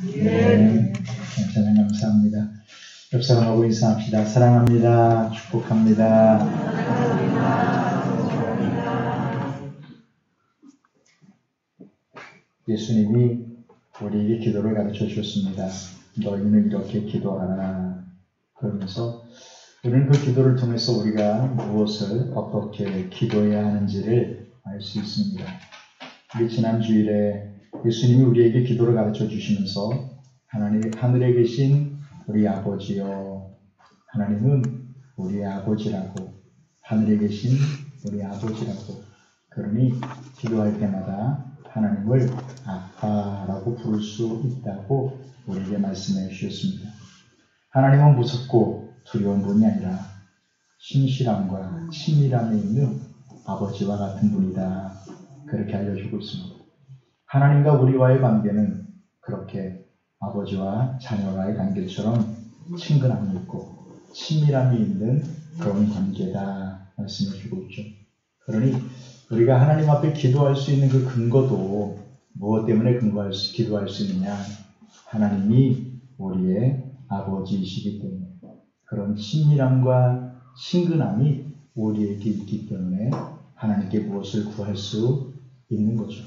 네. 찬양 감사합니다. 옆 사람하고 인사합시다. 사랑합니다. 축복합니다. 예수님이 우리에게 기도를 가르쳐 주셨습니다. 너희는 이렇게 기도하라. 그러면서 우리는 그 기도를 통해서 우리가 무엇을 어떻게 기도해야 하는지를 알 수 있습니다. 우리 지난 주일에 예수님이 우리에게 기도를 가르쳐 주시면서 하나님 하늘에 계신 우리 아버지여, 하나님은 우리의 아버지라고, 하늘에 계신 우리 아버지라고, 그러니 기도할 때마다 하나님을 아빠라고 부를 수 있다고 우리에게 말씀해 주셨습니다. 하나님은 무섭고 두려운 분이 아니라 신실함과 친밀함에 있는 아버지와 같은 분이다, 그렇게 알려주고 있습니다. 하나님과 우리와의 관계는 그렇게 아버지와 자녀와의 관계처럼 친근함이 있고 친밀함이 있는 그런 관계다 말씀해 주고 있죠. 그러니 우리가 하나님 앞에 기도할 수 있는 그 근거도 무엇 때문에 기도할 수 있느냐? 하나님이 우리의 아버지이시기 때문에, 그런 친밀함과 친근함이 우리에게 있기 때문에 하나님께 무엇을 구할 수 있는 거죠.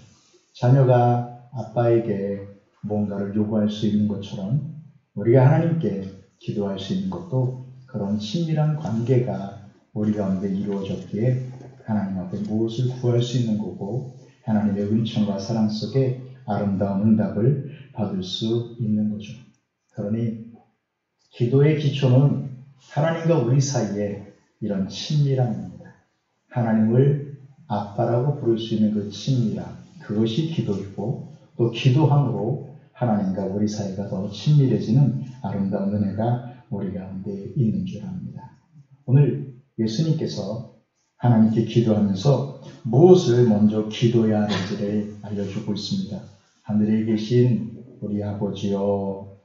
자녀가 아빠에게 뭔가를 요구할 수 있는 것처럼 우리가 하나님께 기도할 수 있는 것도 그런 친밀한 관계가 우리 가운데 이루어졌기에 하나님 앞에 무엇을 구할 수 있는 거고, 하나님의 은총과 사랑 속에 아름다운 응답을 받을 수 있는 거죠. 그러니 기도의 기초는 하나님과 우리 사이에 이런 친밀함입니다. 하나님을 아빠라고 부를 수 있는 그 친밀함, 그것이 기도이고, 또 기도함으로 하나님과 우리 사이가 더 친밀해지는 아름다운 은혜가 우리 가운데 있는 줄 압니다. 오늘 예수님께서 하나님께 기도하면서 무엇을 먼저 기도해야 하는지를 알려주고 있습니다. 하늘에 계신 우리 아버지여,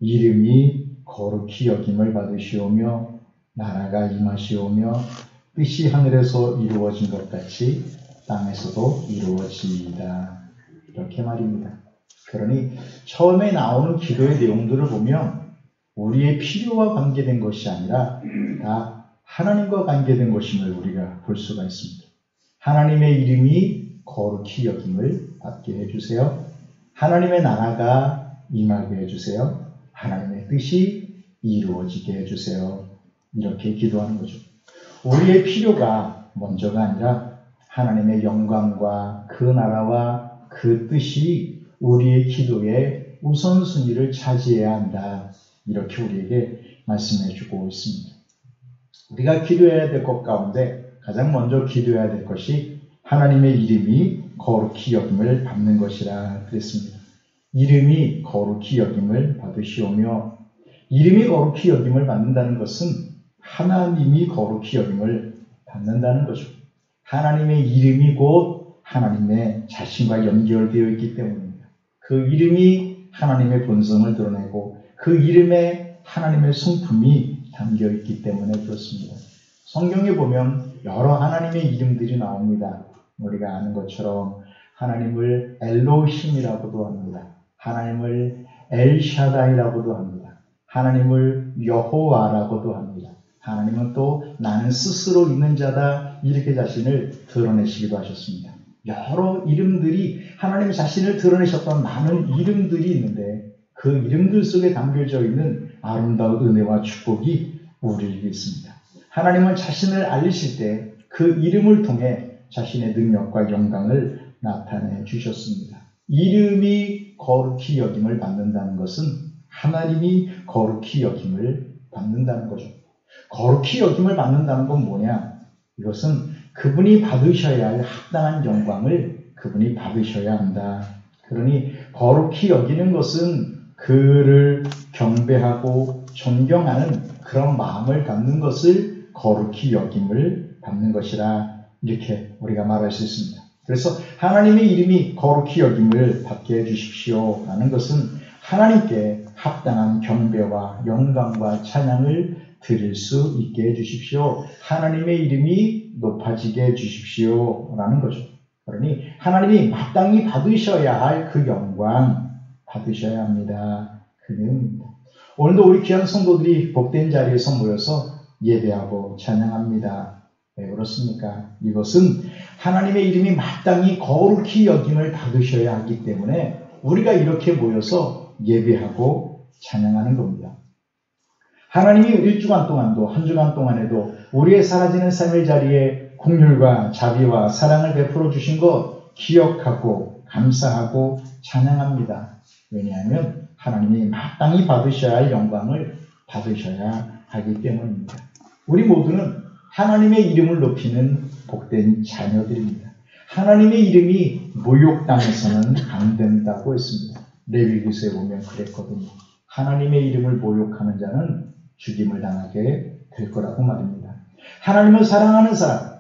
이름이 거룩히 여김을 받으시오며 나라가 임하시오며 뜻이 하늘에서 이루어진 것 같이 땅에서도 이루어지이다, 이렇게 말입니다. 그러니 처음에 나오는 기도의 내용들을 보면 우리의 필요와 관계된 것이 아니라 다 하나님과 관계된 것임을 우리가 볼 수가 있습니다. 하나님의 이름이 거룩히 여김을 받게 해주세요. 하나님의 나라가 임하게 해주세요. 하나님의 뜻이 이루어지게 해주세요. 이렇게 기도하는 거죠. 우리의 필요가 먼저가 아니라 하나님의 영광과 그 나라와 그 뜻이 우리의 기도의 우선순위를 차지해야 한다, 이렇게 우리에게 말씀해 주고 있습니다. 우리가 기도해야 될 것 가운데 가장 먼저 기도해야 될 것이 하나님의 이름이 거룩히 여김을 받는 것이라 그랬습니다. 이름이 거룩히 여김을 받으시오며, 이름이 거룩히 여김을 받는다는 것은 하나님이 거룩히 여김을 받는다는 거죠. 하나님의 이름이 곧 하나님의 자신과 연결되어 있기 때문입니다. 그 이름이 하나님의 본성을 드러내고 그 이름에 하나님의 성품이 담겨 있기 때문에 그렇습니다. 성경에 보면 여러 하나님의 이름들이 나옵니다. 우리가 아는 것처럼 하나님을 엘로힘이라고도 합니다. 하나님을 엘샤다이라고도 합니다. 하나님을 여호와라고도 합니다. 하나님은 또 나는 스스로 있는 자다, 이렇게 자신을 드러내시기도 하셨습니다. 여러 이름들이, 하나님 자신을 드러내셨던 많은 이름들이 있는데 그 이름들 속에 담겨져 있는 아름다운 은혜와 축복이 우리에게 있습니다. 하나님은 자신을 알리실 때 그 이름을 통해 자신의 능력과 영광을 나타내 주셨습니다. 이름이 거룩히 여김을 받는다는 것은 하나님이 거룩히 여김을 받는다는 거죠. 거룩히 여김을 받는다는 건 뭐냐? 이것은 그분이 받으셔야 할 합당한 영광을 그분이 받으셔야 한다. 그러니 거룩히 여기는 것은 그를 경배하고 존경하는 그런 마음을 갖는 것을 거룩히 여김을 받는 것이라, 이렇게 우리가 말할 수 있습니다. 그래서 하나님의 이름이 거룩히 여김을 받게 해주십시오 라는 것은 하나님께 합당한 경배와 영광과 찬양을 드릴 수 있게 해주십시오. 하나님의 이름이 높아지게 해주십시오 라는 거죠. 그러니 하나님이 마땅히 받으셔야 할 그 영광, 받으셔야 합니다. 그 내용입니다. 오늘도 우리 귀한 성도들이 복된 자리에서 모여서 예배하고 찬양합니다. 왜 그렇습니까? 이것은 하나님의 이름이 마땅히 거룩히 여김을 받으셔야 하기 때문에 우리가 이렇게 모여서 예배하고 찬양하는 겁니다. 하나님이 1주간 동안도 한 주간 동안에도 우리의 사라지는 삶의 자리에 긍휼과 자비와 사랑을 베풀어 주신 것 기억하고 감사하고 찬양합니다. 왜냐하면 하나님이 마땅히 받으셔야 할 영광을 받으셔야 하기 때문입니다. 우리 모두는 하나님의 이름을 높이는 복된 자녀들입니다. 하나님의 이름이 모욕당해서는 안 된다고 했습니다. 레위기서에 보면 그랬거든요. 하나님의 이름을 모욕하는 자는 죽임을 당하게 될 거라고 말입니다. 하나님을 사랑하는 사람,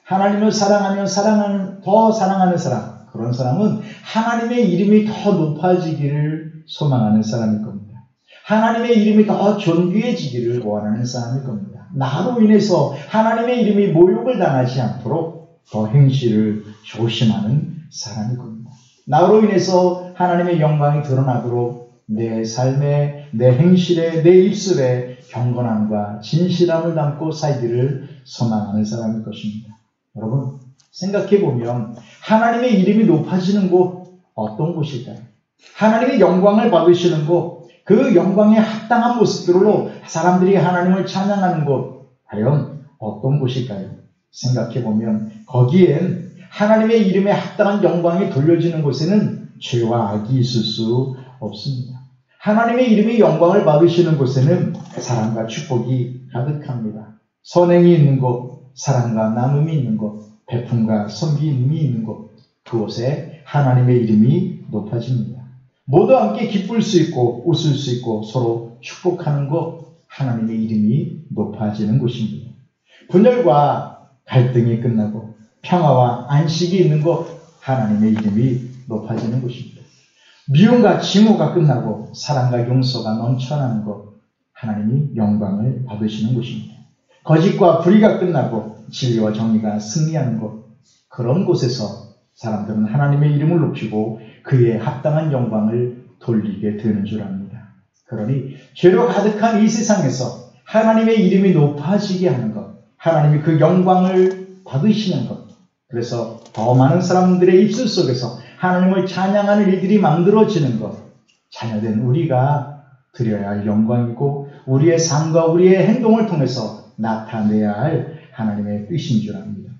하나님을 사랑하면 더 사랑하는 사람, 그런 사람은 하나님의 이름이 더 높아지기를 소망하는 사람일 겁니다. 하나님의 이름이 더 존귀해지기를 원하는 사람일 겁니다. 나로 인해서 하나님의 이름이 모욕을 당하지 않도록 더 행실을 조심하는 사람일 겁니다. 나로 인해서 하나님의 영광이 드러나도록 내 삶에, 내 행실에, 내 입술에 경건함과 진실함을 담고 살기를 소망하는 사람일 것입니다. 여러분, 생각해보면 하나님의 이름이 높아지는 곳 어떤 곳일까요? 하나님의 영광을 받으시는 곳, 그 영광에 합당한 모습들로 사람들이 하나님을 찬양하는 곳 과연 어떤 곳일까요? 생각해보면 거기엔 하나님의 이름에 합당한 영광이 돌려지는 곳에는 죄와 악이 있을 수 없습니다. 하나님의 이름이 영광을 받으시는 곳에는 사랑과 축복이 가득합니다. 선행이 있는 곳, 사랑과 나눔이 있는 곳, 베품과 섬김이 있는 곳, 그곳에 하나님의 이름이 높아집니다. 모두 함께 기쁠 수 있고 웃을 수 있고 서로 축복하는 곳, 하나님의 이름이 높아지는 곳입니다. 분열과 갈등이 끝나고 평화와 안식이 있는 곳, 하나님의 이름이 높아지는 곳입니다. 미움과 증오가 끝나고 사랑과 용서가 넘쳐나는 곳, 하나님이 영광을 받으시는 곳입니다. 거짓과 불의가 끝나고 진리와 정의가 승리하는 곳, 그런 곳에서 사람들은 하나님의 이름을 높이고 그의 합당한 영광을 돌리게 되는 줄 압니다. 그러니 죄로 가득한 이 세상에서 하나님의 이름이 높아지게 하는 것, 하나님이 그 영광을 받으시는 것, 그래서 더 많은 사람들의 입술 속에서 하나님을 찬양하는 일들이 만들어지는 것, 자녀된 우리가 드려야 할 영광이고 우리의 삶과 우리의 행동을 통해서 나타내야 할 하나님의 뜻인 줄 압니다.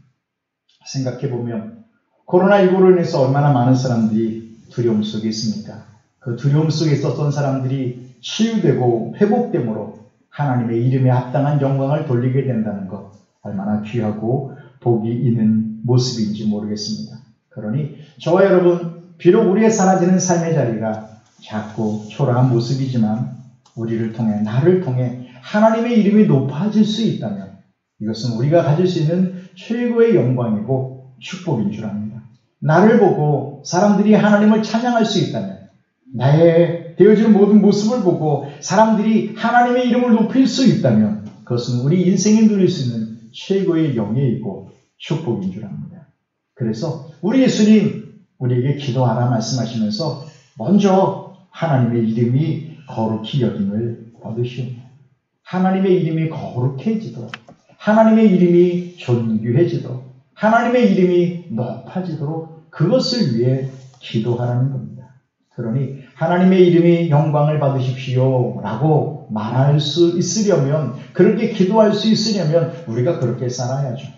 생각해보면 코로나19로 인해서 얼마나 많은 사람들이 두려움 속에 있습니까? 그 두려움 속에 있었던 사람들이 치유되고 회복됨으로 하나님의 이름에 합당한 영광을 돌리게 된다는 것, 얼마나 귀하고 복이 있는 모습인지 모르겠습니다. 그러니 저와 여러분, 비록 우리의 사라지는 삶의 자리가 작고 초라한 모습이지만 우리를 통해, 나를 통해 하나님의 이름이 높아질 수 있다면 이것은 우리가 가질 수 있는 최고의 영광이고 축복인 줄 압니다. 나를 보고 사람들이 하나님을 찬양할 수 있다면, 나의 되어지는 모든 모습을 보고 사람들이 하나님의 이름을 높일 수 있다면 그것은 우리 인생에 누릴 수 있는 최고의 영예이고 축복인 줄 압니다. 그래서 우리 예수님 우리에게 기도하라 말씀하시면서 먼저 하나님의 이름이 거룩히 여김을 받으시옵니다. 하나님의 이름이 거룩해지도록, 하나님의 이름이 존귀해지도록, 하나님의 이름이 높아지도록 그것을 위해 기도하라는 겁니다. 그러니 하나님의 이름이 영광을 받으십시오 라고 말할 수 있으려면, 그렇게 기도할 수 있으려면 우리가 그렇게 살아야죠.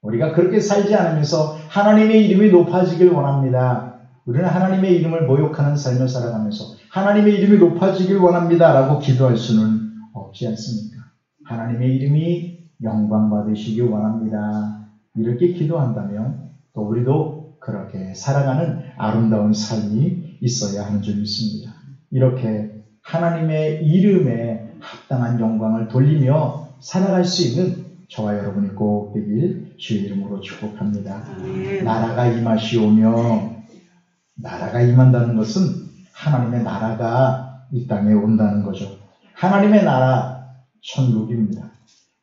우리가 그렇게 살지 않으면서 하나님의 이름이 높아지길 원합니다, 우리는 하나님의 이름을 모욕하는 삶을 살아가면서 하나님의 이름이 높아지길 원합니다 라고 기도할 수는 없지 않습니까? 하나님의 이름이 영광 받으시길 원합니다, 이렇게 기도한다면 또 우리도 그렇게 살아가는 아름다운 삶이 있어야 하는 줄 믿습니다. 이렇게 하나님의 이름에 합당한 영광을 돌리며 살아갈 수 있는 저와 여러분이 꼭 되길 주의 이름으로 축복합니다. 나라가 임하시오며, 나라가 임한다는 것은 하나님의 나라가 이 땅에 온다는 거죠. 하나님의 나라, 천국입니다.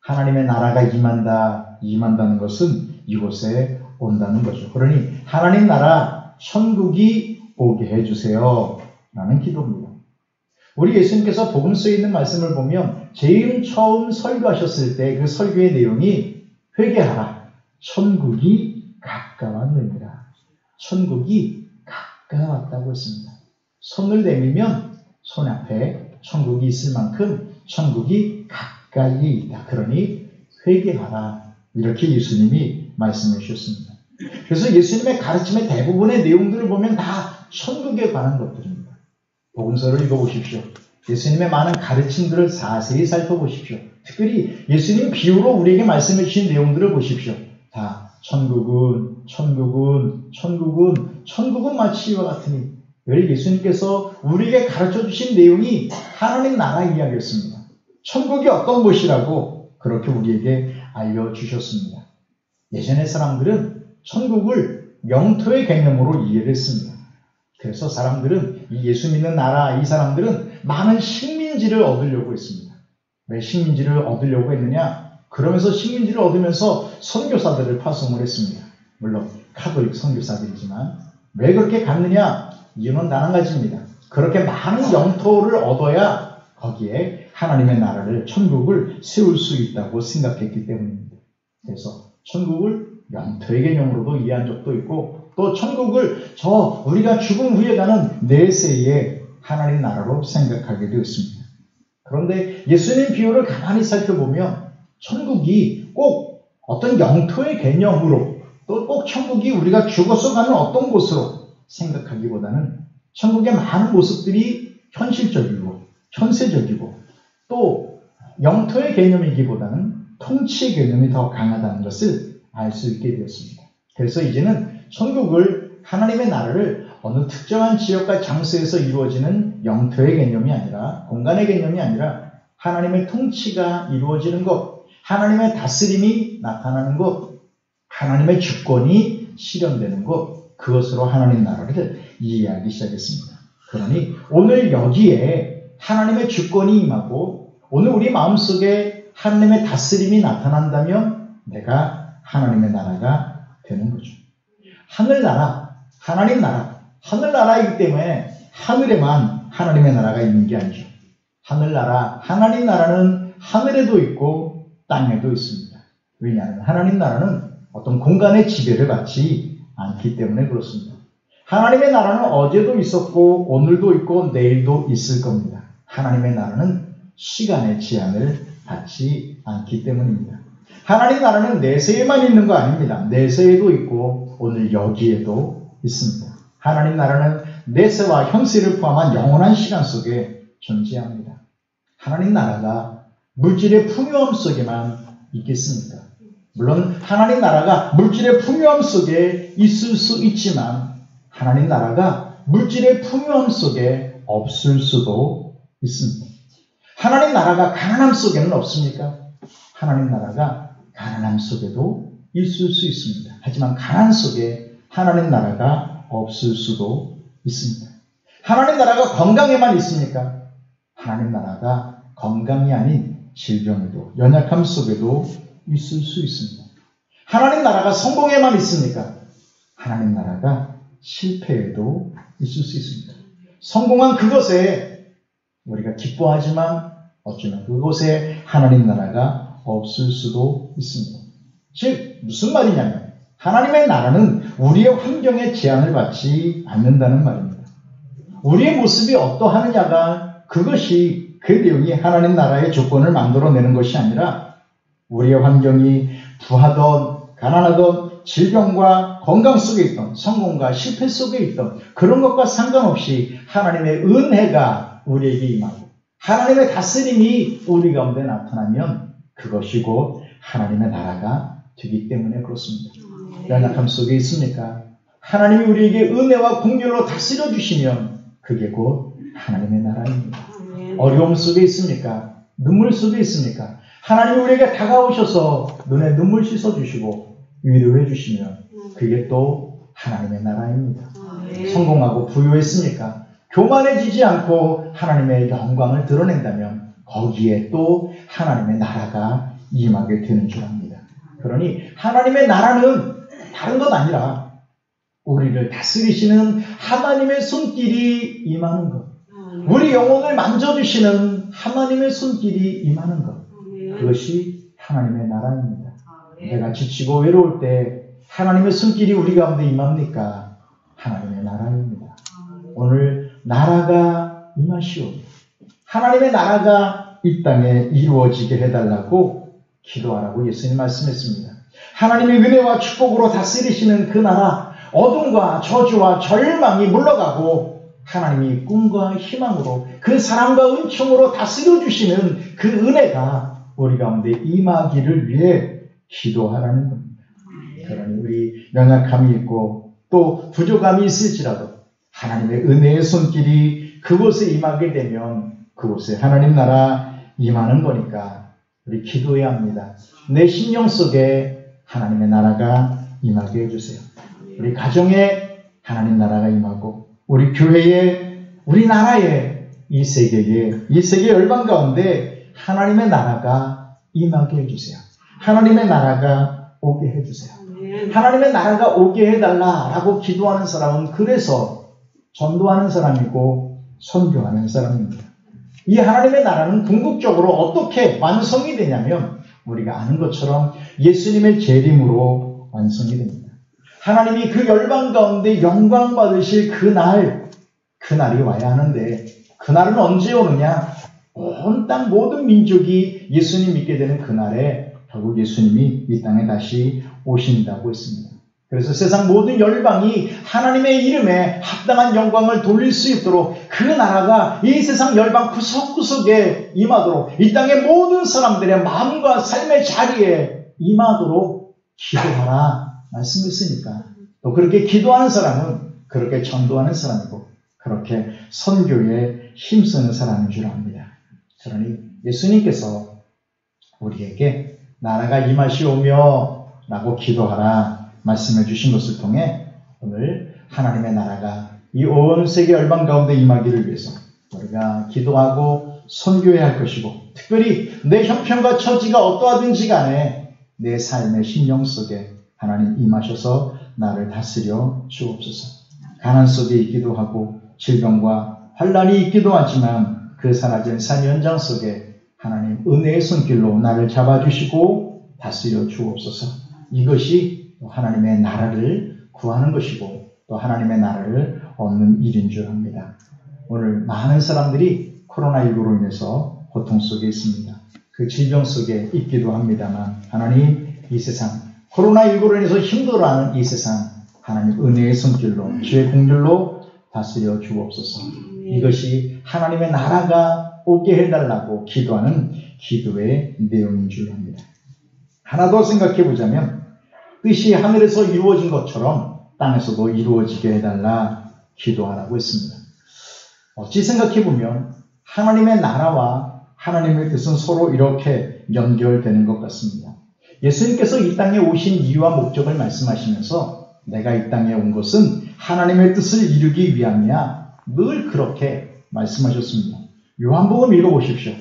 하나님의 나라가 임한다는 것은 이곳에 온다는 거죠. 그러니 하나님 나라, 천국이 오게 해주세요 라는 기도입니다. 우리 예수님께서 복음서에 있는 말씀을 보면 제일 처음 설교하셨을 때 그 설교의 내용이 회개하라. 천국이 가까웠느니라. 천국이 가까웠다고 했습니다. 손을 내밀면 손 앞에 천국이 있을 만큼 천국이 가까이에 있다. 그러니 회개하라. 이렇게 예수님이 말씀해 주셨습니다. 그래서 예수님의 가르침의 대부분의 내용들을 보면 다 천국에 관한 것들입니다. 복음서를 읽어보십시오. 예수님의 많은 가르침들을 자세히 살펴보십시오. 특별히 예수님 비유로 우리에게 말씀해 주신 내용들을 보십시오. 다 천국은 마치 이와 같으니. 늘 예수님께서 우리에게 가르쳐 주신 내용이 하나님 나라 이야기였습니다. 천국이 어떤 곳이라고 그렇게 우리에게 알려주셨습니다. 예전의 사람들은 천국을 영토의 개념으로 이해를 했습니다. 그래서 사람들은 이 예수 믿는 나라 이 사람들은 많은 식민지를 얻으려고 했습니다. 왜 식민지를 얻으려고 했느냐? 그러면서 식민지를 얻으면서 선교사들을 파송을 했습니다. 물론 카톨릭 선교사들이지만 왜 그렇게 갔느냐? 이유는 단 한 가지입니다. 그렇게 많은 영토를 얻어야 거기에 하나님의 나라를 천국을 세울 수 있다고 생각했기 때문입니다. 그래서 천국을 영토의 개념으로도 이해한 적도 있고 또 천국을 우리가 죽음 후에 가는 내세의 하나님 나라로 생각하게 되었습니다. 그런데 예수님 비유를 가만히 살펴보면 천국이 꼭 어떤 영토의 개념으로 또 꼭 천국이 우리가 죽어서 가는 어떤 곳으로 생각하기보다는 천국의 많은 모습들이 현실적이고 현세적이고 또 영토의 개념이기보다는 통치의 개념이 더 강하다는 것을 알 수 있게 되었습니다. 그래서 이제는 천국을 하나님의 나라를 어느 특정한 지역과 장소에서 이루어지는 영토의 개념이 아니라 공간의 개념이 아니라 하나님의 통치가 이루어지는 것, 하나님의 다스림이 나타나는 것, 하나님의 주권이 실현되는 것, 그것으로 하나님 나라를 이해하기 시작했습니다. 그러니 오늘 여기에 하나님의 주권이 임하고 오늘 우리 마음속에 하나님의 다스림이 나타난다면 내가 하나님의 나라가 되는 거죠. 하늘나라, 하나님 나라, 하늘나라이기 때문에 하늘에만 하나님의 나라가 있는 게 아니죠. 하늘나라, 하나님 나라는 하늘에도 있고 땅에도 있습니다. 왜냐하면 하나님 나라는 어떤 공간의 지배를 받지 않기 때문에 그렇습니다. 하나님의 나라는 어제도 있었고 오늘도 있고 내일도 있을 겁니다. 하나님의 나라는 시간의 제한을 받지 않기 때문입니다. 하나님 나라는 내세에만 있는 거 아닙니다. 내세에도 있고 오늘 여기에도 있습니다. 하나님 나라는 내세와 현세를 포함한 영원한 시간 속에 존재합니다. 하나님 나라가 물질의 풍요함 속에만 있겠습니까? 물론 하나님 나라가 물질의 풍요함 속에 있을 수 있지만 하나님 나라가 물질의 풍요함 속에 없을 수도 있습니다. 하나님 나라가 가난함 속에는 없습니까? 하나님 나라가 가난함 속에도 있을 수 있습니다. 하지만 가난 속에 하나님 나라가 없을 수도 있습니다. 하나님 나라가 건강에만 있습니까? 하나님 나라가 건강이 아닌 질병에도 연약함 속에도 있을 수 있습니다. 하나님 나라가 성공에만 있습니까? 하나님 나라가 실패에도 있을 수 있습니다. 성공한 그것에 우리가 기뻐하지만 어쩌면 그곳에 하나님 나라가 없을 수도 있습니다. 즉 무슨 말이냐면 하나님의 나라는 우리의 환경에 제한을 받지 않는다는 말입니다. 우리의 모습이 어떠하느냐가 그것이 그 내용이 하나님 나라의 조건을 만들어내는 것이 아니라 우리의 환경이 부하던 가난하던 질병과 건강 속에 있던 성공과 실패 속에 있던 그런 것과 상관없이 하나님의 은혜가 우리에게 임하고 하나님의 다스림이 우리 가운데 나타나면 그것이 곧 하나님의 나라가 되기 때문에 그렇습니다. 연약함 속에 있습니까? 하나님이 우리에게 은혜와 긍휼로 다스려 주시면 그게 곧 하나님의 나라입니다. 어려움 속에 있습니까? 눈물 속에 있습니까? 하나님이 우리에게 다가오셔서 눈에 눈물 씻어주시고 위로해 주시면 그게 또 하나님의 나라입니다. 성공하고 부유했습니까? 교만해지지 않고 하나님의 영광을 드러낸다면 거기에 또 하나님의 나라가 임하게 되는 줄 압니다. 그러니 하나님의 나라는 다른 것 아니라 우리를 다스리시는 하나님의 손길이 임하는 것. 우리 영혼을 만져주시는 하나님의 손길이 임하는 것. 그것이 하나님의 나라입니다. 내가 지치고 외로울 때 하나님의 손길이 우리 가운데 임합니까? 하나님의 나라입니다. 오늘 나라가 임하시오. 하나님의 나라가 이 땅에 이루어지게 해달라고 기도하라고 예수님 말씀했습니다. 하나님의 은혜와 축복으로 다스리시는 그 나라, 어둠과 저주와 절망이 물러가고 하나님이 꿈과 희망으로 그 사랑과 은총으로 다스려 주시는 그 은혜가 우리 가운데 임하기를 위해 기도하라는 겁니다. 그러니 우리 연약함이 있고 또 부족함이 있을지라도 하나님의 은혜의 손길이 그곳에 임하게 되면 그곳에 하나님 나라 임하는 거니까 우리 기도해야 합니다. 내 심령 속에 하나님의 나라가 임하게 해주세요. 우리 가정에 하나님 나라가 임하고 우리 교회에 우리나라에 이 세계 열방 가운데 하나님의 나라가 임하게 해주세요. 하나님의 나라가 오게 해주세요. 하나님의 나라가 오게 해달라라고 기도하는 사람은 그래서 전도하는 사람이고 선교하는 사람입니다. 이 하나님의 나라는 궁극적으로 어떻게 완성이 되냐면 우리가 아는 것처럼 예수님의 재림으로 완성이 됩니다. 하나님이 그 열방 가운데 영광 받으실 그날이 와야 하는데 그날은 언제 오느냐? 온 땅 모든 민족이 예수님 믿게 되는 그날에 결국 예수님이 이 땅에 다시 오신다고 했습니다. 그래서 세상 모든 열방이 하나님의 이름에 합당한 영광을 돌릴 수 있도록 그 나라가 이 세상 열방 구석구석에 임하도록 이 땅의 모든 사람들의 마음과 삶의 자리에 임하도록 기도하라 말씀했으니까 또 그렇게 기도하는 사람은 그렇게 전도하는 사람이고 그렇게 선교에 힘쓰는 사람인 줄 압니다. 그러니 예수님께서 우리에게 나라가 임하시오며 라고 기도하라 말씀해 주신 것을 통해 오늘 하나님의 나라가 이 온 세계 열방 가운데 임하기를 위해서 우리가 기도하고 선교해야 할 것이고 특별히 내 형편과 처지가 어떠하든지 간에 내 삶의 심령 속에 하나님 임하셔서 나를 다스려 주옵소서. 가난 속에 있기도 하고 질병과 환난이 있기도 하지만 그 사라진 삶 연장 속에 하나님 은혜의 손길로 나를 잡아주시고 다스려 주옵소서. 이것이 하나님의 나라를 구하는 것이고 또 하나님의 나라를 얻는 일인 줄 압니다. 오늘 많은 사람들이 코로나19로 인해서 고통 속에 있습니다. 그 질병 속에 있기도 합니다만 하나님 이 세상 코로나19로 인해서 힘들어하는 이 세상 하나님 은혜의 손길로 주의 공들로 다스려 주옵소서. 이것이 하나님의 나라가 오게 해달라고 기도하는 기도의 내용인 줄 압니다. 하나 더 생각해 보자면 뜻이 하늘에서 이루어진 것처럼 땅에서도 이루어지게 해달라 기도하라고 했습니다. 어찌 생각해 보면 하나님의 나라와 하나님의 뜻은 서로 이렇게 연결되는 것 같습니다. 예수님께서 이 땅에 오신 이유와 목적을 말씀하시면서 내가 이 땅에 온 것은 하나님의 뜻을 이루기 위함이야 늘 그렇게 말씀하셨습니다. 요한복음 읽어보십시오.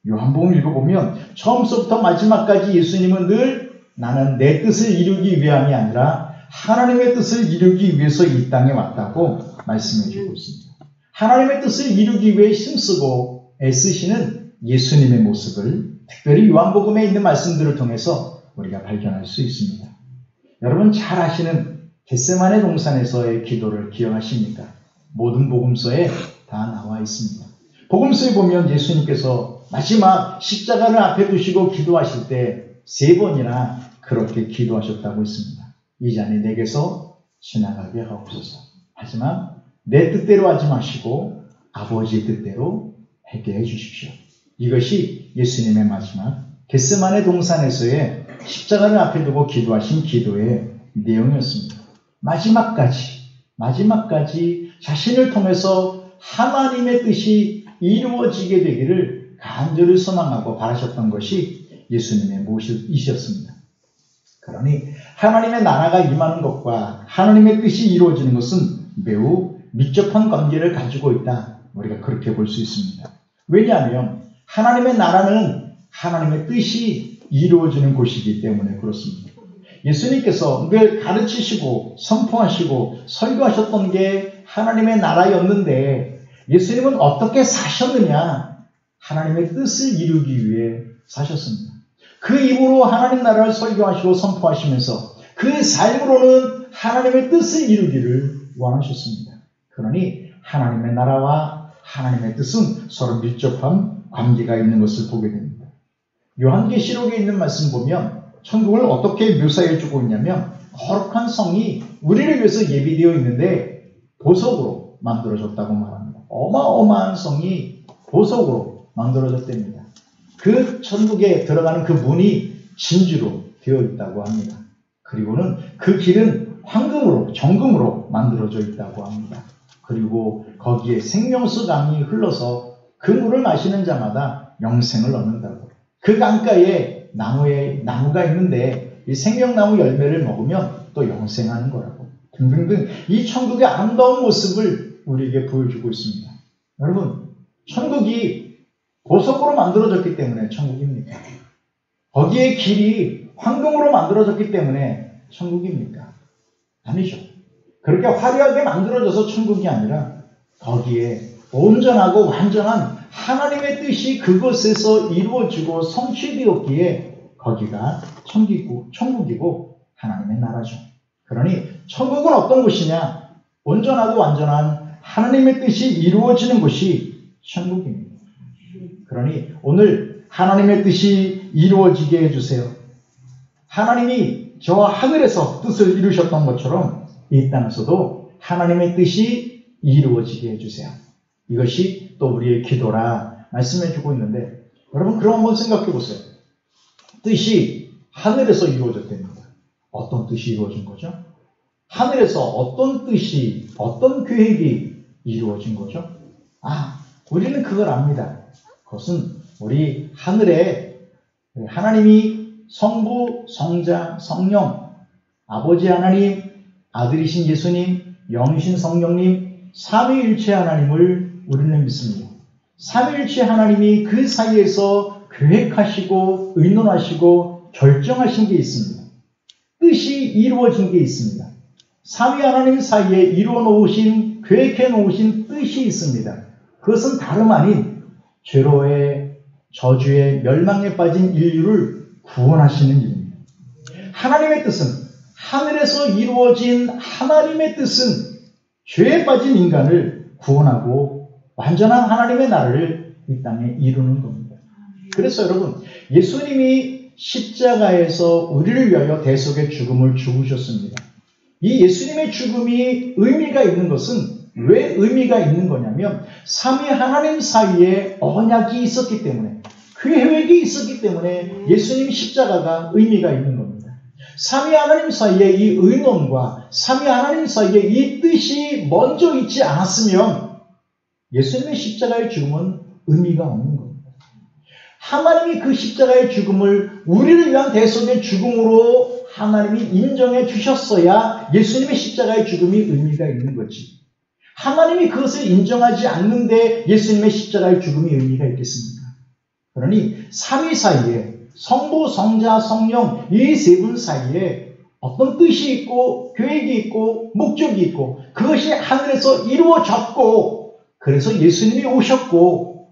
요한복음 읽어보면 처음부터 마지막까지 예수님은 늘 나는 내 뜻을 이루기 위함이 아니라 하나님의 뜻을 이루기 위해서 이 땅에 왔다고 말씀해 주고 있습니다. 하나님의 뜻을 이루기 위해 힘쓰고 애쓰시는 예수님의 모습을 특별히 요한복음에 있는 말씀들을 통해서 우리가 발견할 수 있습니다. 여러분 잘 아시는 겟세마네 동산에서의 기도를 기억하십니까? 모든 복음서에 다 나와 있습니다. 복음서에 보면 예수님께서 마지막 십자가를 앞에 두시고 기도하실 때 3번이나 그렇게 기도하셨다고 했습니다. 이 잔이 내게서 지나가게 하옵소서. 하지만 내 뜻대로 하지 마시고 아버지의 뜻대로 하게 해주십시오. 이것이 예수님의 마지막 겟세마네 동산에서의 십자가를 앞에 두고 기도하신 기도의 내용이었습니다. 마지막까지 자신을 통해서 하나님의 뜻이 이루어지게 되기를 간절히 소망하고 바라셨던 것이 예수님의 모습이셨습니다. 그러니 하나님의 나라가 임하는 것과 하나님의 뜻이 이루어지는 것은 매우 밀접한 관계를 가지고 있다. 우리가 그렇게 볼 수 있습니다. 왜냐하면 하나님의 나라는 하나님의 뜻이 이루어지는 곳이기 때문에 그렇습니다. 예수님께서 늘 가르치시고 선포하시고 설교하셨던 게 하나님의 나라였는데 예수님은 어떻게 사셨느냐? 하나님의 뜻을 이루기 위해 사셨습니다. 그 입으로 하나님 나라를 설교하시고 선포하시면서 그 삶으로는 하나님의 뜻을 이루기를 원하셨습니다. 그러니 하나님의 나라와 하나님의 뜻은 서로 밀접한 관계가 있는 것을 보게 됩니다. 요한계시록에 있는 말씀 보면 천국을 어떻게 묘사해 주고 있냐면 거룩한 성이 우리를 위해서 예비되어 있는데 보석으로 만들어졌다고 말합니다. 어마어마한 성이 보석으로 만들어졌답니다. 그 천국에 들어가는 그 문이 진주로 되어 있다고 합니다. 그리고는 그 길은 황금으로, 정금으로 만들어져 있다고 합니다. 그리고 거기에 생명수 강이 흘러서 그 물을 마시는 자마다 영생을 얻는다고. 그 강가에 나무가 있는데 이 생명나무 열매를 먹으면 또 영생하는 거라고. 등등등 이 천국의 아름다운 모습을 우리에게 보여주고 있습니다. 여러분, 천국이 보석으로 만들어졌기 때문에 천국입니까? 거기에 길이 황금으로 만들어졌기 때문에 천국입니까? 아니죠. 그렇게 화려하게 만들어져서 천국이 아니라 거기에 온전하고 완전한 하나님의 뜻이 그곳에서 이루어지고 성취되었기에 거기가 천국이고 하나님의 나라죠. 그러니 천국은 어떤 곳이냐? 온전하고 완전한 하나님의 뜻이 이루어지는 곳이 천국입니다. 그러니 오늘 하나님의 뜻이 이루어지게 해주세요. 하나님이 저 하늘에서 뜻을 이루셨던 것처럼 이 땅에서도 하나님의 뜻이 이루어지게 해주세요. 이것이 또 우리의 기도라 말씀해주고 있는데 여러분 그럼 한번 생각해 보세요. 뜻이 하늘에서 이루어졌답니다. 어떤 뜻이 이루어진 거죠? 하늘에서 어떤 뜻이, 어떤 계획이 이루어진 거죠? 우리는 그걸 압니다. 그것은 우리 하늘에 하나님이 성부, 성자, 성령, 아버지 하나님, 아들이신 예수님, 영이신 성령님, 삼위일체 하나님을 우리는 믿습니다. 삼위일체 하나님이 그 사이에서 계획하시고 의논하시고 결정하신 게 있습니다. 뜻이 이루어진 게 있습니다. 삼위 하나님 사이에 이루어 놓으신, 계획해 놓으신 뜻이 있습니다. 그것은 다름 아닌 죄로의 저주의 멸망에 빠진 인류를 구원하시는 일입니다. 하나님의 뜻은 하늘에서 이루어진 하나님의 뜻은 죄에 빠진 인간을 구원하고 완전한 하나님의 나라를 이 땅에 이루는 겁니다. 그래서 여러분 예수님이 십자가에서 우리를 위하여 대속의 죽음을 죽으셨습니다. 이 예수님의 죽음이 의미가 있는 것은 왜 의미가 있는 거냐면 삼위 하나님 사이에 언약이 있었기 때문에 계획이 있었기 때문에 예수님 십자가가 의미가 있는 겁니다. 삼위 하나님 사이에 이 의논과 삼위 하나님 사이에 이 뜻이 먼저 있지 않았으면 예수님의 십자가의 죽음은 의미가 없는 겁니다. 하나님이 그 십자가의 죽음을 우리를 위한 대속의 죽음으로 하나님이 인정해 주셨어야 예수님의 십자가의 죽음이 의미가 있는 거지. 하나님이 그것을 인정하지 않는데 예수님의 십자가의 죽음이 의미가 있겠습니까? 그러니 삼위 사이에 성부, 성자, 성령 이 세 분 사이에 어떤 뜻이 있고 계획이 있고 목적이 있고 그것이 하늘에서 이루어졌고 그래서 예수님이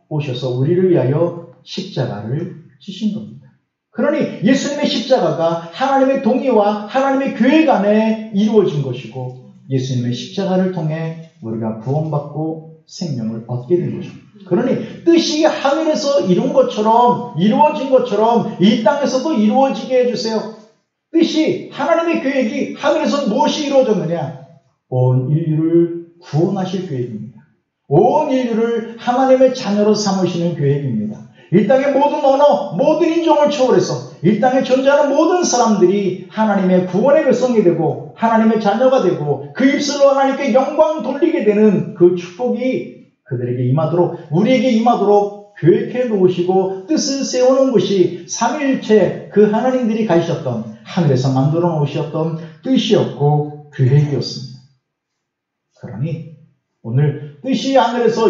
오셔서 우리를 위하여 십자가를 지신 겁니다. 그러니 예수님의 십자가가 하나님의 동의와 하나님의 계획 안에 이루어진 것이고 예수님의 십자가를 통해 우리가 구원받고 생명을 얻게 된 거죠. 그러니 뜻이 하늘에서 이루어진 것처럼 이 땅에서도 이루어지게 해주세요. 뜻이 하나님의 계획이 하늘에서 무엇이 이루어졌느냐? 온 인류를 구원하실 계획입니다. 온 인류를 하나님의 자녀로 삼으시는 계획입니다. 이 땅의 모든 언어, 모든 인종을 초월해서 이 땅에 존재하는 모든 사람들이 하나님의 구원의 백성이 되고 하나님의 자녀가 되고 그 입술로 하나님께 영광 돌리게 되는 그 축복이 그들에게 임하도록 우리에게 임하도록 계획해 놓으시고 뜻을 세우는 것이 삼위일체 그 하나님들이 가지셨던 하늘에서 만들어 놓으셨던 뜻이었고 계획이었습니다. 그러니 오늘 뜻이 하늘에서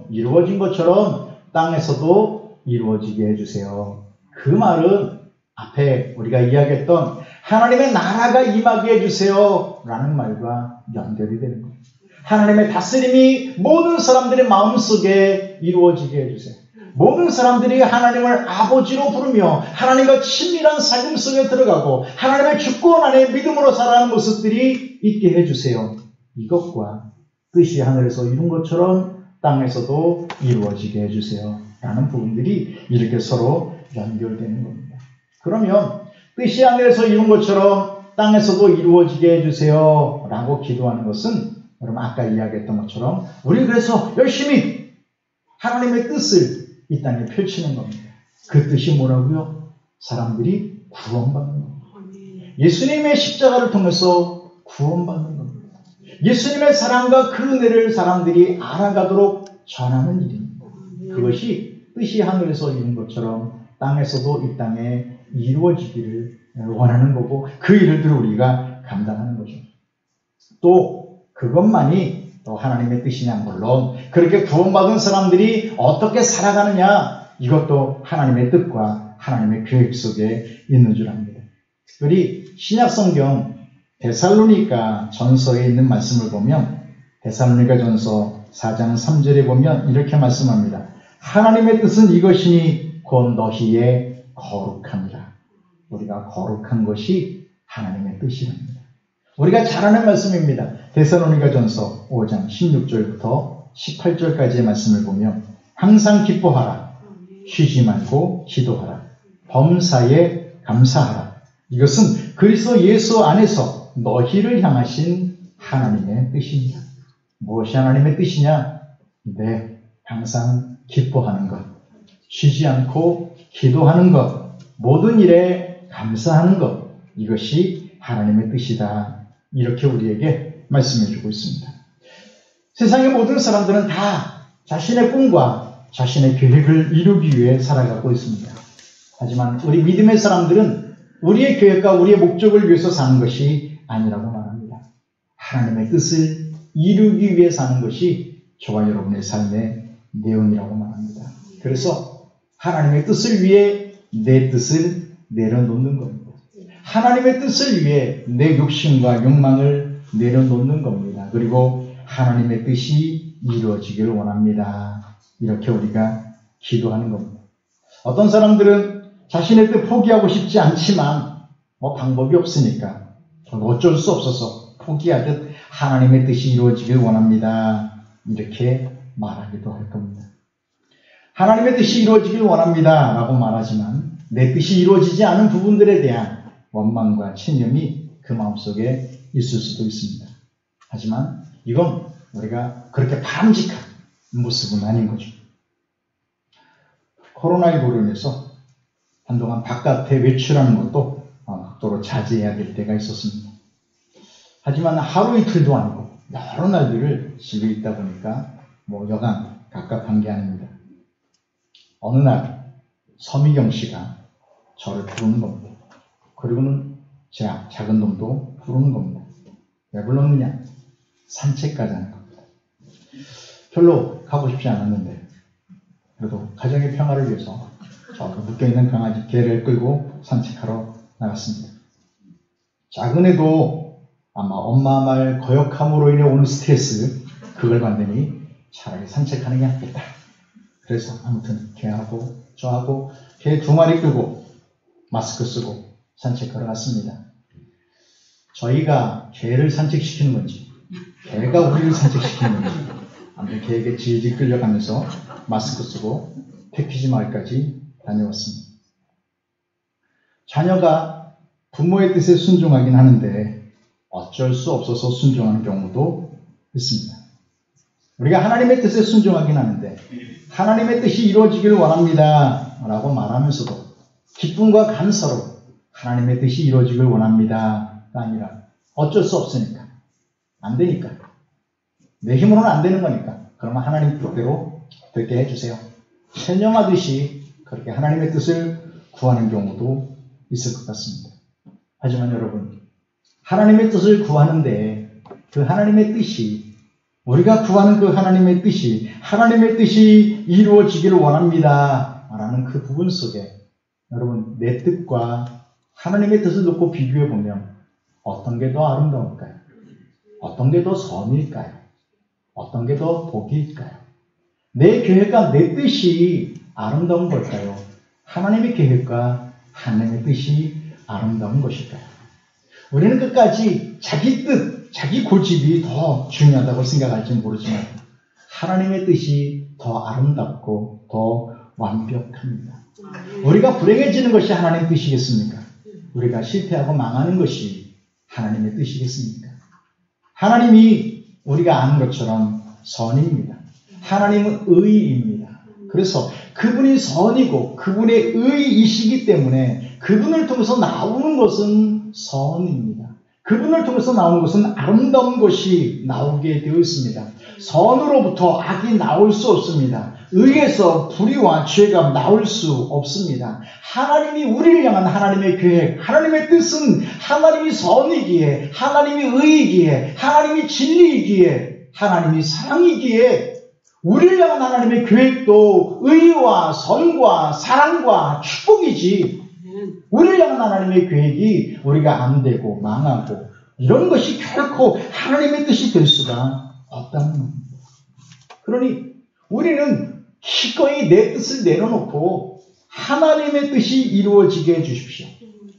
이루어진 것처럼 땅에서도 이루어지게 해주세요. 그 말은 앞에 우리가 이야기했던 하나님의 나라가 임하게 해주세요 라는 말과 연결이 되는 겁니다. 하나님의 다스림이 모든 사람들의 마음속에 이루어지게 해주세요. 모든 사람들이 하나님을 아버지로 부르며 하나님과 친밀한 삶 속에 들어가고 하나님의 주권 안에 믿음으로 살아가는 모습들이 있게 해주세요. 이것과 뜻이 하늘에서 이룬 것처럼 땅에서도 이루어지게 해주세요 라는 부분들이 이렇게 서로 연결되는 겁니다. 그러면 뜻이 하늘에서 이룬 것처럼 땅에서도 이루어지게 해주세요 라고 기도하는 것은 여러분 아까 이야기했던 것처럼 우리 그래서 열심히 하나님의 뜻을 이 땅에 펼치는 겁니다. 그 뜻이 뭐라고요? 사람들이 구원받는 겁니다. 예수님의 십자가를 통해서 구원받는 겁니다. 예수님의 사랑과 그 은혜를 사람들이 알아가도록 전하는 일입니다. 그것이 뜻이 하늘에서 이룬 것처럼 땅에서도 이 땅에 이루어지기를 원하는 거고 그 일을 우리가 감당하는 거죠. 또 그것만이 또 하나님의 뜻이냐 물론 그렇게 구원받은 사람들이 어떻게 살아가느냐 이것도 하나님의 뜻과 하나님의 계획 속에 있는 줄 압니다. 특별히 신약성경 데살로니가 전서에 있는 말씀을 보면 데살로니가 전서 4장 3절에 보면 이렇게 말씀합니다. 하나님의 뜻은 이것이니 곧 너희의 거룩함이라. 우리가 거룩한 것이 하나님의 뜻이랍니다. 우리가 잘 아는 말씀입니다. 데살로니가 전서 5장 16절부터 18절까지의 말씀을 보면 항상 기뻐하라. 쉬지 말고 기도하라. 범사에 감사하라. 이것은 그리스도 예수 안에서 너희를 향하신 하나님의 뜻입니다. 무엇이 하나님의 뜻이냐? 네, 항상 기뻐하는 것, 쉬지 않고 기도하는 것, 모든 일에 감사하는 것, 이것이 하나님의 뜻이다. 이렇게 우리에게 말씀해주고 있습니다. 세상의 모든 사람들은 다 자신의 꿈과 자신의 계획을 이루기 위해 살아가고 있습니다. 하지만 우리 믿음의 사람들은 우리의 계획과 우리의 목적을 위해서 사는 것이 아니라고 말합니다. 하나님의 뜻을 이루기 위해 사는 것이 저와 여러분의 삶의 내용이라고 말합니다. 그래서 하나님의 뜻을 위해 내 뜻을 내려놓는 겁니다. 하나님의 뜻을 위해 내 욕심과 욕망을 내려놓는 겁니다. 그리고 하나님의 뜻이 이루어지기를 원합니다. 이렇게 우리가 기도하는 겁니다. 어떤 사람들은 자신의 뜻 포기하고 싶지 않지만 방법이 없으니까 어쩔 수 없어서 포기하듯 하나님의 뜻이 이루어지길 원합니다. 이렇게 말하기도 할 겁니다. 하나님의 뜻이 이루어지길 원합니다 라고 말하지만 내 뜻이 이루어지지 않은 부분들에 대한 원망과 체념이 그 마음속에 있을 수도 있습니다. 하지만 이건 우리가 그렇게 바람직한 모습은 아닌 거죠. 코로나19로 인해서 한동안 바깥에 외출하는 것도 극도로 자제해야 될 때가 있었습니다. 하지만 하루 이틀도 아니고 여러 날들을 집에 있다 보니까 여간 갑갑한 게 아닙니다. 어느 날 서미경 씨가 저를 부르는 겁니다. 그리고는 제 작은 놈도 부르는 겁니다. 왜 불렀느냐? 산책 가자는 겁니다. 별로 가고 싶지 않았는데 그래도 가정의 평화를 위해서 저 묶여있는 강아지 개를 끌고 산책하러 나갔습니다. 작은 애도 아마 엄마 말 거역함으로 인해 오는 스트레스 그걸 받느니 차라리 산책하는 게 낫겠다. 그래서 아무튼 개하고 저하고 개 2마리 끌고 마스크 쓰고 산책하러 갔습니다. 저희가 개를 산책시키는 건지 개가 우리를 산책시키는 건지 아무튼 개에게 질질 끌려가면서 마스크 쓰고 패키지 마을까지 다녀왔습니다. 자녀가 부모의 뜻에 순종하긴 하는데 어쩔 수 없어서 순종하는 경우도 있습니다. 우리가 하나님의 뜻에 순종하긴 하는데 하나님의 뜻이 이루어지기를 원합니다 라고 말하면서도 기쁨과 감사로 하나님의 뜻이 이루어지길 원합니다가 아니라 어쩔 수 없으니까 안 되니까 내 힘으로는 안 되는 거니까 그러면 하나님 뜻대로 되게 해주세요. 체념하듯이 그렇게 하나님의 뜻을 구하는 경우도 있을 것 같습니다. 하지만 여러분 하나님의 뜻을 구하는데 그 하나님의 뜻이 우리가 구하는 그 하나님의 뜻이 이루어지기를 원합니다 라는 그 부분 속에 여러분 내 뜻과 하나님의 뜻을 놓고 비교해 보면 어떤 게 더 아름다울까요? 어떤 게 더 선일까요? 어떤 게 더 복일까요? 내 계획과 내 뜻이 아름다운 걸까요? 하나님의 계획과 하나님의 뜻이 아름다운 것일까요? 우리는 끝까지 자기 뜻, 자기 고집이 더 중요하다고 생각할지 모르지만 하나님의 뜻이 더 아름답고 더 완벽합니다. 우리가 불행해지는 것이 하나님의 뜻이겠습니까? 우리가 실패하고 망하는 것이 하나님의 뜻이겠습니까? 하나님이 우리가 아는 것처럼 선입니다. 하나님은 의입니다. 그래서 그분이 선이고 그분의 의이시기 때문에 그분을 통해서 나오는 것은 선입니다. 그분을 통해서 나오는 것은 아름다운 것이 나오게 되어 있습니다. 선으로부터 악이 나올 수 없습니다. 의에서 불의와 죄가 나올 수 없습니다. 하나님이 우리를 향한 하나님의 계획, 하나님의 뜻은 하나님이 선이기에, 하나님이 의이기에, 하나님이 진리이기에, 하나님이 사랑이기에 우리를 향한 하나님의 계획도 의와 선과 사랑과 축복이지 우리를 향한 하나님의 계획이 우리가 안 되고 망하고 이런 것이 결코 하나님의 뜻이 될 수가 없다는 겁니다. 그러니 우리는 기꺼이 내 뜻을 내려놓고 하나님의 뜻이 이루어지게 해주십시오.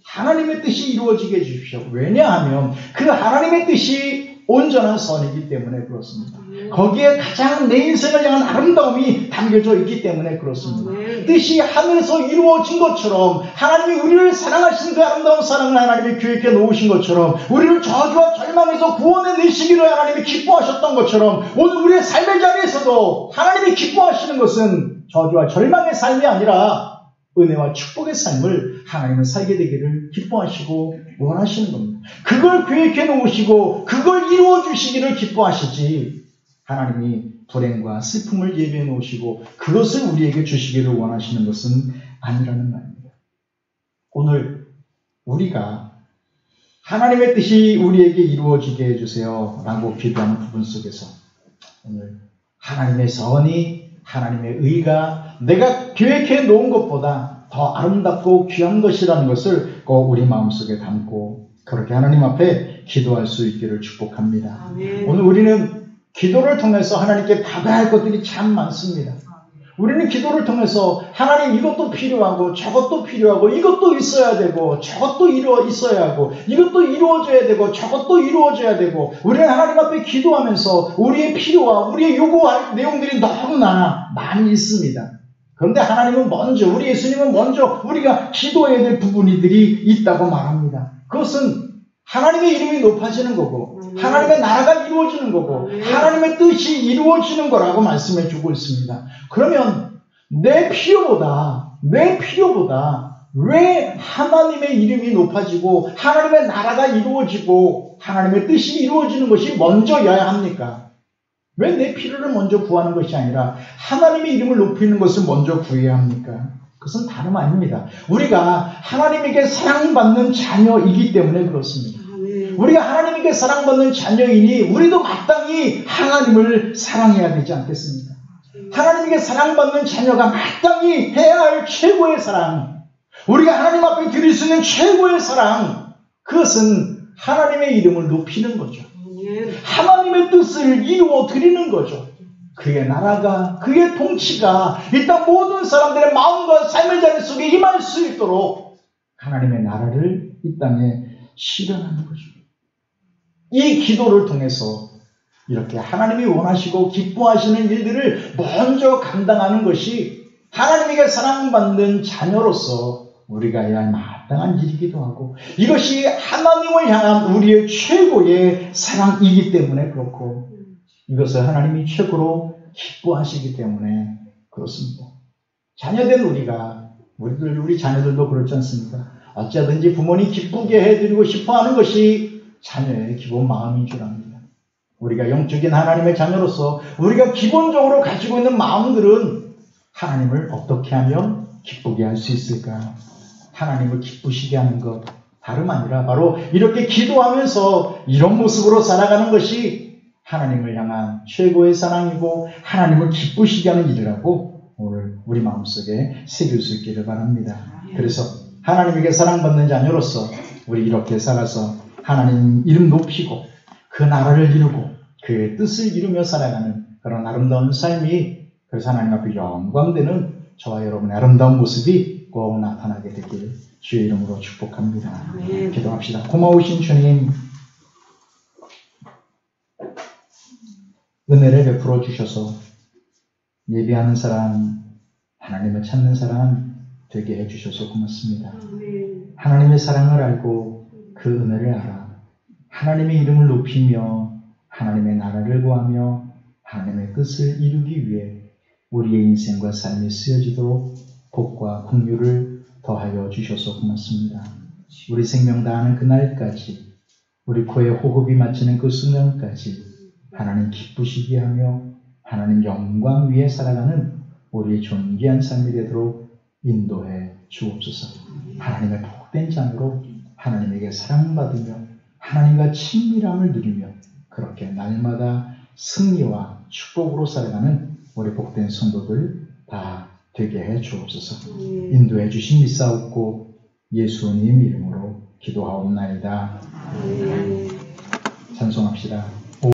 하나님의 뜻이 이루어지게 해주십시오. 왜냐하면 그 하나님의 뜻이 온전한 선이기 때문에 그렇습니다. 거기에 가장 내 인생을 향한 아름다움이 담겨져 있기 때문에 그렇습니다. 뜻이 하늘에서 이루어진 것처럼 하나님이 우리를 사랑하시는 그 아름다운 사랑을 하나님이 계획해 놓으신 것처럼 우리를 저주와 절망에서 구원해 내시기를 하나님이 기뻐하셨던 것처럼 오늘 우리의 삶의 자리에서도 하나님이 기뻐하시는 것은 저주와 절망의 삶이 아니라 은혜와 축복의 삶을 하나님은 살게 되기를 기뻐하시고 원하시는 겁니다. 그걸 계획해 놓으시고 그걸 이루어 주시기를 기뻐하시지 하나님이 불행과 슬픔을 예비해 놓으시고 그것을 우리에게 주시기를 원하시는 것은 아니라는 말입니다. 오늘 우리가 하나님의 뜻이 우리에게 이루어지게 해주세요 라고 기도하는 부분 속에서 오늘 하나님의 선이 하나님의 의가 내가 계획해 놓은 것보다 더 아름답고 귀한 것이라는 것을 꼭 우리 마음속에 담고 그렇게 하나님 앞에 기도할 수 있기를 축복합니다. 아멘. 오늘 우리는 기도를 통해서 하나님께 받아야 할 것들이 참 많습니다. 우리는 기도를 통해서 하나님 이것도 필요하고 저것도 필요하고 이것도 있어야 되고 저것도 있어야 하고 이것도 이루어져야 되고 저것도 이루어져야 되고 우리는 하나님 앞에 기도하면서 우리의 필요와 우리의 요구할 내용들이 너무나 많이 있습니다. 그런데 하나님은 먼저 우리 예수님은 먼저 우리가 기도해야 될 부분들이 있다고 말합니다. 그것은 하나님의 이름이 높아지는 거고 하나님의 나라가 이루어지는 거고 하나님의 뜻이 이루어지는 거라고 말씀해 주고 있습니다. 그러면 내 필요보다 왜 하나님의 이름이 높아지고 하나님의 나라가 이루어지고 하나님의 뜻이 이루어지는 것이 먼저여야 합니까? 왜 내 필요를 먼저 구하는 것이 아니라 하나님의 이름을 높이는 것을 먼저 구해야 합니까? 그것은 다름 아닙니다. 우리가 하나님에게 사랑받는 자녀이기 때문에 그렇습니다. 우리가 하나님에게 사랑받는 자녀이니 우리도 마땅히 하나님을 사랑해야 되지 않겠습니까? 하나님에게 사랑받는 자녀가 마땅히 해야 할 최고의 사랑, 우리가 하나님 앞에 드릴 수 있는 최고의 사랑, 그것은 하나님의 이름을 높이는 거죠. 하나님의 뜻을 이루어 드리는 거죠. 그의 나라가, 그의 통치가 이 땅 모든 사람들의 마음과 삶의 자리 속에 임할 수 있도록 하나님의 나라를 이 땅에 실현하는 거죠. 이 기도를 통해서 이렇게 하나님이 원하시고 기뻐하시는 일들을 먼저 감당하는 것이 하나님에게 사랑받는 자녀로서 우리가 해야 할 마땅한 일이기도 하고 이것이 하나님을 향한 우리의 최고의 사랑이기 때문에 그렇고 이것을 하나님이 최고로 기뻐하시기 때문에 그렇습니다. 자녀된 우리 자녀들도 그렇지 않습니까? 어쩌든지 부모님 기쁘게 해드리고 싶어하는 것이 자녀의 기본 마음인 줄 압니다. 우리가 영적인 하나님의 자녀로서 우리가 기본적으로 가지고 있는 마음들은 하나님을 어떻게 하면 기쁘게 할 수 있을까? 하나님을 기쁘시게 하는 것 다름 아니라 바로 이렇게 기도하면서 이런 모습으로 살아가는 것이 하나님을 향한 최고의 사랑이고 하나님을 기쁘시게 하는 일이라고 오늘 우리 마음속에 새길 수 있기를 바랍니다. 그래서 하나님에게 사랑받는 자녀로서 우리 이렇게 살아서 하나님 이름 높이고 그 나라를 이루고 그의 뜻을 이루며 살아가는 그런 아름다운 삶이 그래서 하나님 앞에 영광되는 저와 여러분의 아름다운 모습이 꼭 나타나게 되길 주의 이름으로 축복합니다. 기도합시다. 고마우신 주님, 은혜를 베풀어 주셔서 예배하는 사람, 하나님을 찾는 사람 되게 해주셔서 고맙습니다. 하나님의 사랑을 알고 그 은혜를 알아 하나님의 이름을 높이며 하나님의 나라를 구하며 하나님의 뜻을 이루기 위해 우리의 인생과 삶이 쓰여지도록 복과 긍휼을 더하여 주셔서 고맙습니다. 우리 생명 다하는 그날까지 우리 코에 호흡이 맞추는 그 순간까지 하나님 기쁘시게 하며 하나님 영광 위에 살아가는 우리의 존귀한 삶이 되도록 인도해 주옵소서. 하나님의 복된 자녀로 하나님에게 사랑받으며 하나님과 친밀함을 누리며 그렇게 날마다 승리와 축복으로 살아가는 우리 복된 성도들 다 되게 해 주옵소서. 인도해 주신 미사옵고 예수님 이름으로 기도하옵나이다. 찬송합시다.